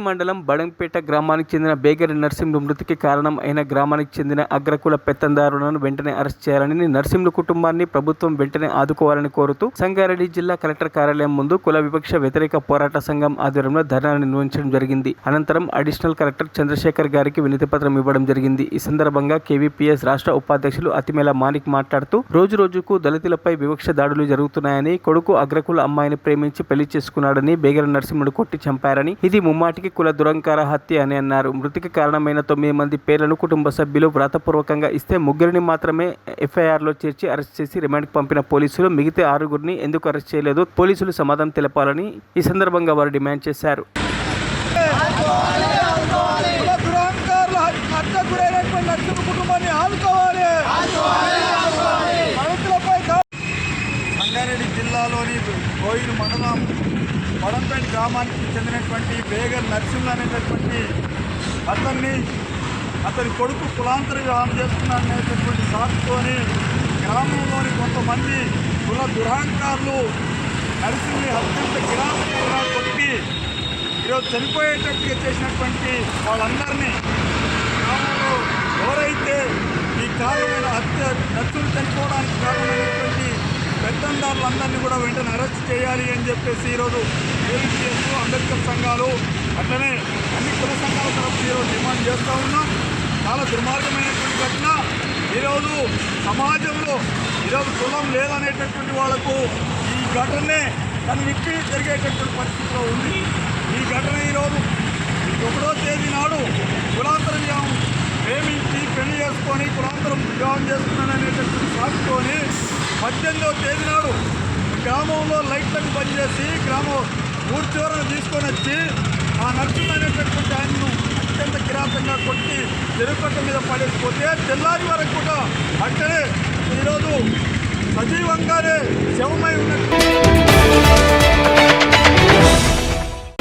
మండలం బడంపేట గ్రామానికి చెందిన బేగరి నర్సింహులు మృతికి కారణం అయిన గ్రామానికి చెందిన అగ్రకుల పెత్తందారులను వెంటనే అరెస్ట్ చేయాలని నర్సింహుల కుటుంబాన్ని ప్రభుత్వం వెంటనే ఆదుకోవాలని కోరుతూ సంగారెడ్డి జిల్లా కలెక్టర్ కార్యాలయం ముందు కుల వివక్ష వ్యతిరేక పోరాట సంఘం ఆధ్వర్యంలో ధర్నా నిర్వహించడం జరిగింది. అనంతరం అడిషనల్ కలెక్టర్ చంద్రశేఖర్ గారికి వినతిపత్రం ఇవ్వడం జరిగింది. ఈ సందర్భంగా కేవీపీఎస్ రాష్ట్ర ఉపాధ్యక్షులు అతిమేల మాణిక్ మాట్లాడుతూ రోజుకు దళితులపై వివక్ష దాడులు జరుగుతున్నాయని, కొడుకు అగ్రకుల అమ్మాయిని ప్రేమించి పెళ్లి చేసుకున్నాడని బేగరి నర్సింహుడు కొట్టి చంపారని, ఇది ముమ్మాటికి కుల దురంకార హత్య అని అన్నారు. మృతికి కారణమైన 9 మంది పేర్లను కుటుంబ సభ్యులు వ్రాతపూర్వకంగా ఇస్తే 3 మాత్రమే ఎఫ్ఐఆర్లో చేర్చి అరెస్ట్ చేసి రిమాండ్కి పంపిన పోలీసులు మిగతా 6 ఎందుకు అరెస్ట్ చేయలేదో పోలీసులు సమాధానం తెలపాలని ఈ సందర్భంగా వారు డిమాండ్ చేశారు. సంగారెడ్డి జిల్లాలోని కోయిలు మండలం బడంపేట గ్రామానికి చెందినటువంటి బేగర్ నర్సింహులు అనేటటువంటి అతని కొడుకు కులాంతర వివాహం చేస్తున్నాడనేటటువంటి సాకుతోని గ్రామంలోని కొంతమంది కుల దురహంకారులు నర్సింహుని అత్యంత కిరాతకంగా కొట్టి ఈరోజు చనిపోయేటట్టుగా చేసినటువంటి వాళ్ళందరినీ గ్రామంలో ఎవరైతే ఈ కారణమైన హత్య నర్సులు చనిపోవడానికి కారణమైనటువంటి పెత్తందారులందరినీ కూడా వెంటనే అరెస్ట్ చేయాలి అని చెప్పేసి ఈరోజు కేవీపీఎస్ అంబేద్కర్ సంఘాలు అట్లనే అన్ని కుల సంఘాల తరఫున ఈరోజు డిమాండ్ చేస్తూ ఉన్నాం. చాలా దుర్మార్గమైనటువంటి ఘటన. ఈరోజు సమాజంలో ఈరోజు కులం లేదనేటటువంటి వాళ్లకు ఈ ఘటనే కన్నిప్పి జరిగేటటువంటి పరిస్థితిలో ఉంది. ఈ ఘటన ఈరోజు 1వ తేదీ నాడు కులాంతర వివాహం ప్రేమించి పెళ్లి చేసుకొని కులాంతరం వివాహం చేసుకున్నాననేటటువంటి సాకుతోని 18వ తేదీ నాడు గ్రామంలో లైట్లను బంద్ చేసి ఊరి చివరను తీసుకొని వచ్చి ఆ నర్సులు అనేటటువంటి ఆయనను అత్యంత కిరాతంగా కొట్టి చెరుకట్ట మీద పడేసిపోతే తెల్లారి వరకు కూడా అక్కడే ఈరోజు సజీవంగానే శవమై ఉన్నట్టు